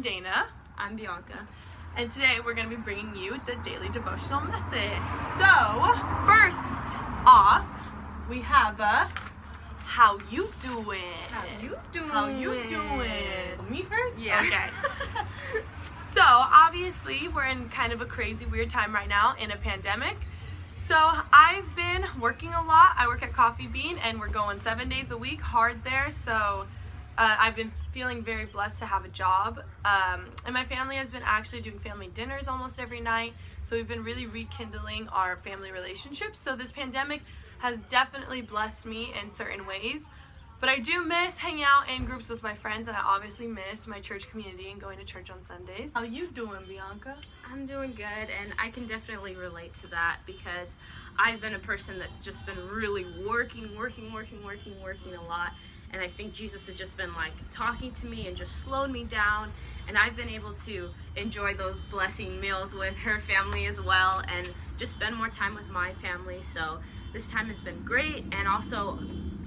Dana. I'm Bianca. And today we're going to be bringing you the daily devotional message. So, first off, we have a how you doing? How you doing? How you doing? Me first? Yeah. Okay. So, obviously, we're in kind of a crazy, weird time right now in a pandemic. So, I've been working a lot. I work at Coffee Bean, and we're going 7 days a week, hard there. So, I've been feeling very blessed to have a job. And my family has been actually doing family dinners almost every night. So, we've been really rekindling our family relationships. So, this pandemic has definitely blessed me in certain ways. But I do miss hanging out in groups with my friends, and I obviously miss my church community and going to church on Sundays. How you doing, Bianca? I'm doing good, and I can definitely relate to that because I've been a person that's just been really working a lot. And I think Jesus has just been like talking to me and just slowed me down. And I've been able to enjoy those blessing meals with her family as well and just spend more time with my family. So this time has been great. And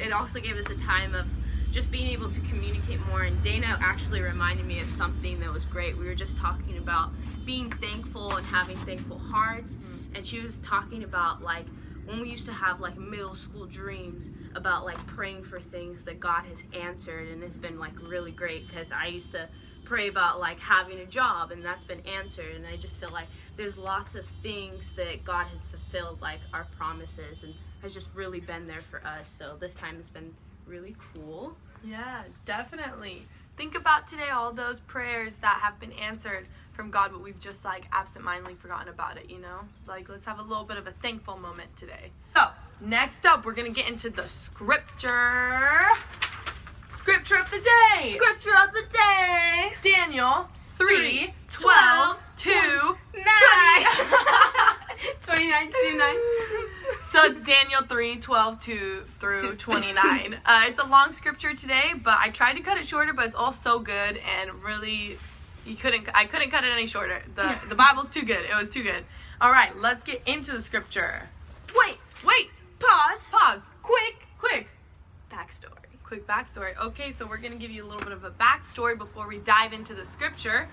it also gave us a time of just being able to communicate more. And Dana actually reminded me of something that was great. We were just talking about being thankful and having thankful hearts. And she was talking about like when we used to have like middle school dreams about like praying for things that God has answered, and it's been like really great because I used to pray about like having a job and that's been answered, and I just feel like there's lots of things that God has fulfilled, like our promises, and has just really been there for us. So this time has been really cool. Yeah, definitely. Think about today all those prayers that have been answered from God, but we've just like absentmindedly forgotten about it, you know? Like, let's have a little bit of a thankful moment today. So, next up, we're going to get into the scripture. Scripture of the day. Scripture of the day. Daniel 3:12 to 9. 29 to 9. So it's Daniel 3:12 through 29. It's a long scripture today, but I tried to cut it shorter, but it's all so good and really I couldn't cut it any shorter. The Bible's too good. It was too good. All right, let's get into the scripture. Wait. Pause. Quick. Quick backstory. Okay, so we're going to give you a little bit of a backstory before we dive into the scripture.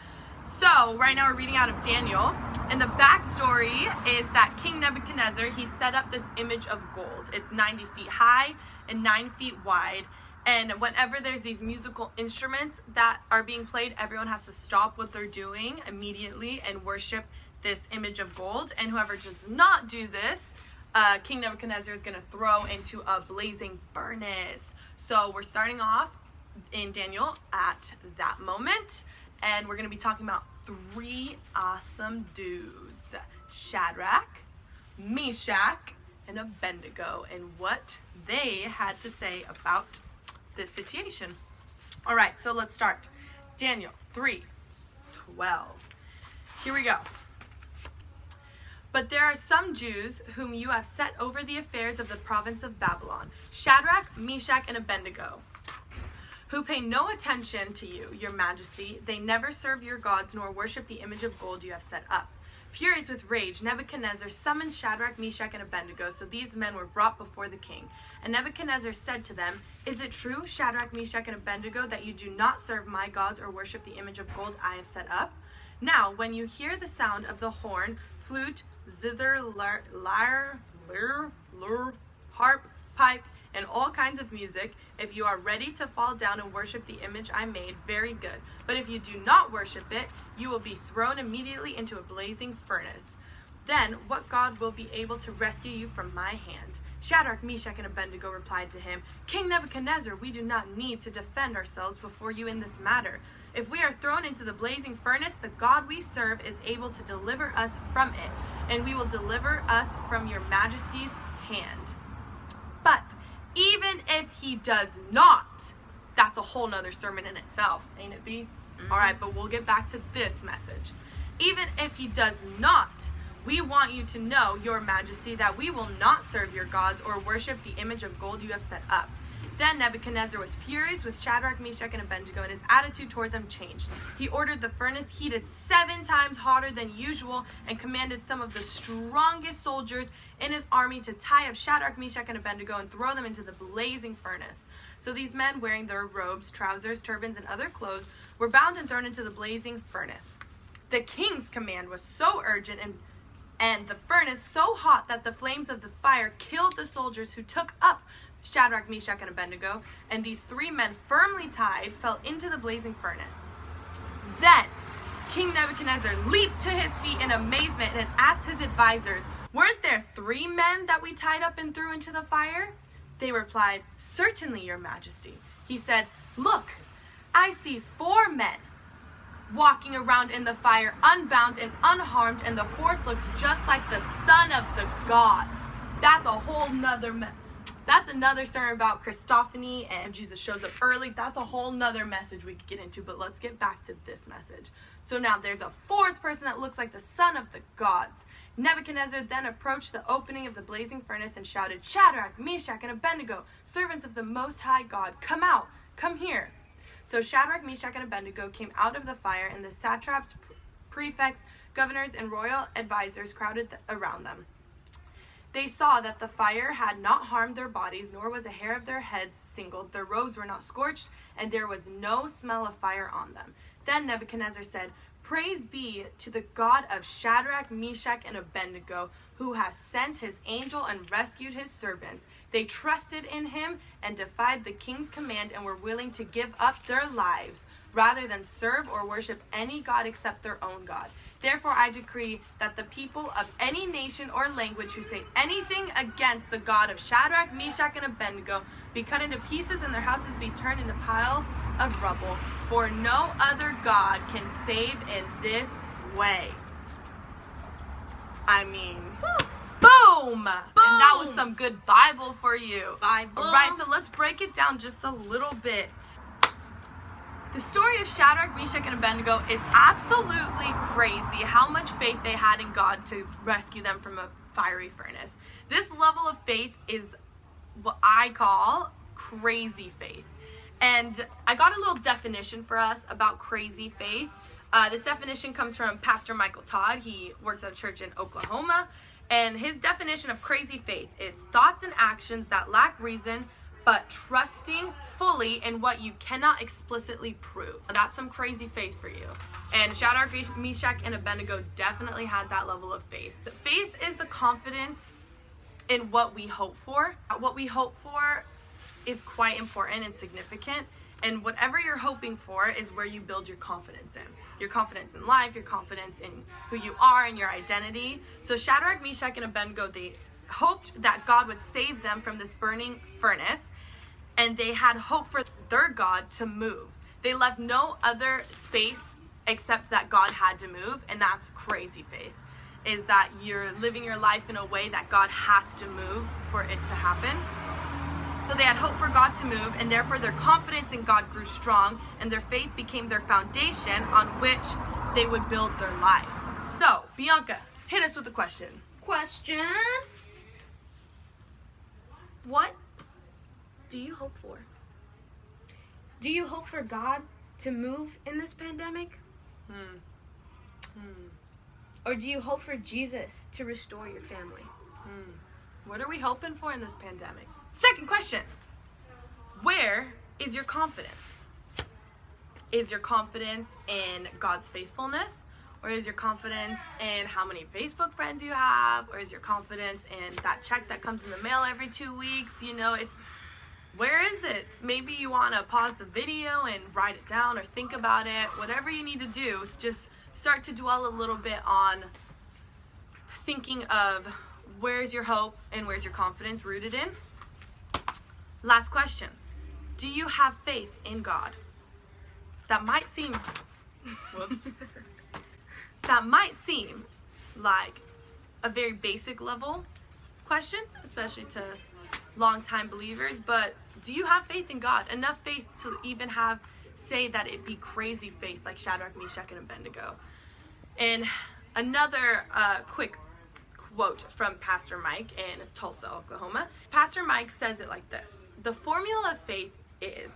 So, right now we're reading out of Daniel, and the backstory is that King Nebuchadnezzar, he set up this image of gold. It's 90 feet high and 9 feet wide, and whenever there's these musical instruments that are being played, everyone has to stop what they're doing immediately and worship this image of gold, and whoever does not do this, King Nebuchadnezzar is going to throw into a blazing furnace. So, we're starting off in Daniel at that moment. And we're going to be talking about 3 awesome dudes, Shadrach, Meshach, and Abednego, and what they had to say about this situation. All right, so let's start. Daniel 3:12. Here we go. But there are some Jews whom you have set over the affairs of the province of Babylon, Shadrach, Meshach, and Abednego, who pay no attention to you, your majesty. They never serve your gods nor worship the image of gold you have set up. Furious with rage, Nebuchadnezzar summoned Shadrach, Meshach, and Abednego, so these men were brought before the king. And Nebuchadnezzar said to them, "Is it true, Shadrach, Meshach, and Abednego, that you do not serve my gods or worship the image of gold I have set up? Now, when you hear the sound of the horn, flute, zither, lyre, harp, pipe, and all kinds of music, if you are ready to fall down and worship the image I made, very good. But if you do not worship it, you will be thrown immediately into a blazing furnace. Then what God will be able to rescue you from my hand?" Shadrach, Meshach, and Abednego replied to him, "King Nebuchadnezzar, we do not need to defend ourselves before you in this matter. If we are thrown into the blazing furnace, the God we serve is able to deliver us from it, and we will deliver us from your majesty's hand. But even if he does not," that's a whole nother sermon in itself, ain't it, B? All right, but we'll get back to this message. "Even if he does not, we want you to know, your majesty, that we will not serve your gods or worship the image of gold you have set up." Then Nebuchadnezzar was furious with Shadrach, Meshach, and Abednego, and his attitude toward them changed. He ordered the furnace heated 7 times hotter than usual and commanded some of the strongest soldiers in his army to tie up Shadrach, Meshach, and Abednego and throw them into the blazing furnace. So these men, wearing their robes, trousers, turbans, and other clothes, were bound and thrown into the blazing furnace. The king's command was so urgent and the furnace so hot that the flames of the fire killed the soldiers who took up Shadrach, Meshach, and Abednego, and these 3 men firmly tied fell into the blazing furnace. Then King Nebuchadnezzar leaped to his feet in amazement and asked his advisors, "Weren't there 3 men that we tied up and threw into the fire?" They replied, "Certainly, your majesty." He said, "Look, I see 4 men walking around in the fire, unbound and unharmed, and the 4th looks just like the son of the gods." That's a whole nother that's another sermon about Christophany, and Jesus shows up early. That's a whole nother message we could get into, but let's get back to this message. So now there's a 4th person that looks like the son of the gods. Nebuchadnezzar then approached the opening of the blazing furnace and shouted, "Shadrach, Meshach, and Abednego, servants of the Most High God, come out, come here." So Shadrach, Meshach, and Abednego came out of the fire, and the satraps, prefects, governors, and royal advisors crowded around them. They saw that the fire had not harmed their bodies, nor was a hair of their heads singled. Their robes were not scorched, and there was no smell of fire on them. Then Nebuchadnezzar said, "Praise be to the God of Shadrach, Meshach, and Abednego, who has sent his angel and rescued his servants. They trusted in him and defied the king's command and were willing to give up their lives rather than serve or worship any god except their own God. Therefore I decree that the people of any nation or language who say anything against the God of Shadrach, Meshach, and Abednego be cut into pieces and their houses be turned into piles of rubble. For no other God can save in this way." I mean, boom! And that was some good Bible for you. Bible. All right, so let's break it down just a little bit. The story of Shadrach, Meshach, and Abednego is absolutely crazy how much faith they had in God to rescue them from a fiery furnace. This level of faith is what I call crazy faith. And I got a little definition for us about crazy faith. This definition comes from Pastor Michael Todd. He works at a church in Oklahoma. And his definition of crazy faith is thoughts and actions that lack reason, but trusting fully in what you cannot explicitly prove. That's some crazy faith for you. And Shadrach, Meshach, and Abednego definitely had that level of faith. The faith is the confidence in what we hope for. What we hope for is quite important and significant. And whatever you're hoping for is where you build your confidence in. Your confidence in life, your confidence in who you are and your identity. So Shadrach, Meshach, and Abednego, they hoped that God would save them from this burning furnace. And they had hope for their God to move. They left no other space except that God had to move. And that's crazy faith. Is that you're living your life in a way that God has to move for it to happen. So they had hope for God to move, and therefore their confidence in God grew strong, and their faith became their foundation on which they would build their life. So, Bianca, hit us with a question. Question. What do you hope for? Do you hope for God to move in this pandemic? Or do you hope for Jesus to restore your family? What are we hoping for in this pandemic? Second question. Where is your confidence? Is your confidence in God's faithfulness? Or is your confidence in how many Facebook friends you have? Or is your confidence in that check that comes in the mail every 2 weeks? You know, where is it? Maybe you want to pause the video and write it down or think about it. Whatever you need to do, just start to dwell a little bit on thinking of where's your hope and where's your confidence rooted in. Last question. Do you have faith in God? That might seem like a very basic level question, especially to longtime believers, but do you have faith in God? Enough faith to even say that it be crazy faith like Shadrach, Meshach, and Abednego. And another quick quote from Pastor Mike in Tulsa, Oklahoma. Pastor Mike says it like this: the formula of faith is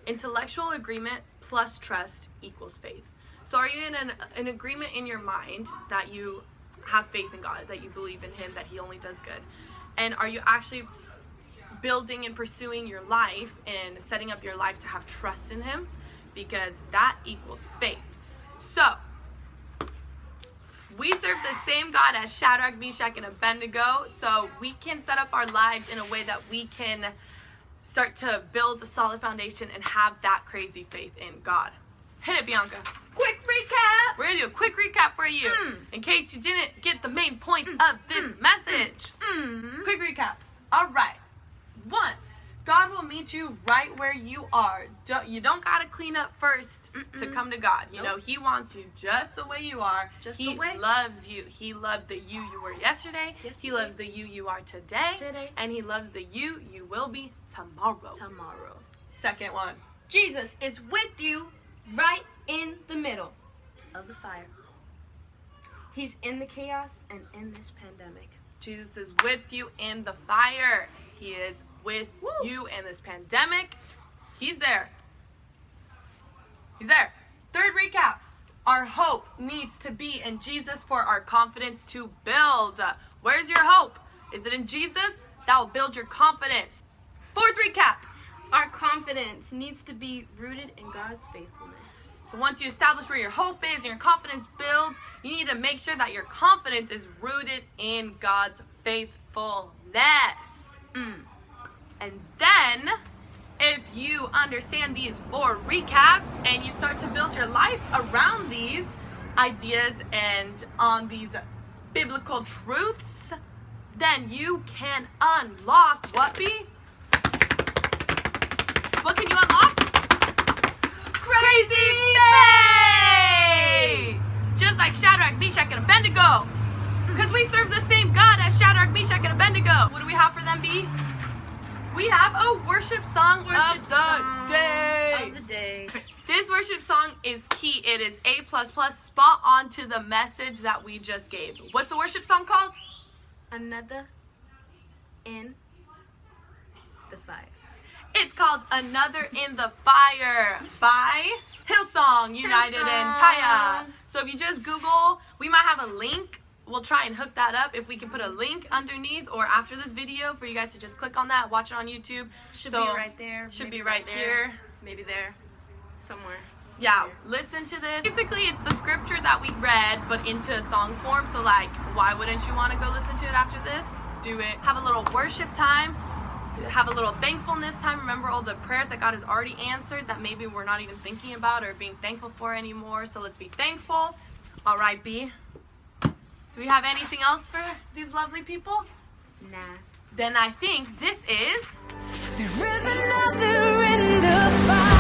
intellectual agreement plus trust equals faith. So are you in an agreement in your mind that you have faith in God, that you believe in Him, that He only does good? And are you actually building and pursuing your life and setting up your life to have trust in Him? because that equals faith. So, we serve the same God as Shadrach, Meshach, and Abednego, so we can set up our lives in a way that we can start to build a solid foundation and have that crazy faith in God. Hit it, Bianca. Quick recap. We're going to do a quick recap for you in case you didn't get the main points of this message. Quick recap. All right. 1, God will meet you right where you are. You don't got to clean up first to come to God. You know, He wants you just the way you are. He loves you. He loved the you were yesterday. He loves the you are today. And He loves the you will be tomorrow. Second one. Jesus is with you right in the middle of the fire. He's in the chaos and in this pandemic. Jesus is with you in the fire. He is with you in this pandemic. He's there. He's there. Third recap. Our hope needs to be in Jesus for our confidence to build. Where's your hope? Is it in Jesus? That will build your confidence. Fourth recap. Our confidence needs to be rooted in God's faithfulness. So once you establish where your hope is and your confidence builds, you need to make sure that your confidence is rooted in God's faithfulness. And then, if you understand these 4 recaps and you start to build your life around these ideas and on these biblical truths, then you can unlock what, B? What can you unlock? Crazy faith! Just like Shadrach, Meshach, and Abednego. Because we serve the same God as Shadrach, Meshach, and Abednego. What do we have for them, B? We have a worship song of the day. This worship song is key. It is A++, spot on to the message that we just gave. What's the worship song called? Another in the Fire. It's called Another in the Fire by Hillsong United and Taya. So if you just Google, we might have a link. We'll try and hook that up if we can put a link underneath or after this video for you guys to just click on that, watch it on YouTube. Should be right there. Should be right here. Maybe there. Somewhere. Yeah, listen to this. Basically, it's the scripture that we read, but into a song form. So, like, why wouldn't you want to go listen to it after this? Do it. Have a little worship time. Have a little thankfulness time. Remember all the prayers that God has already answered that maybe we're not even thinking about or being thankful for anymore. So let's be thankful. All right, B. Do we have anything else for these lovely people? Nah. Then I think this is... There is another in the fire.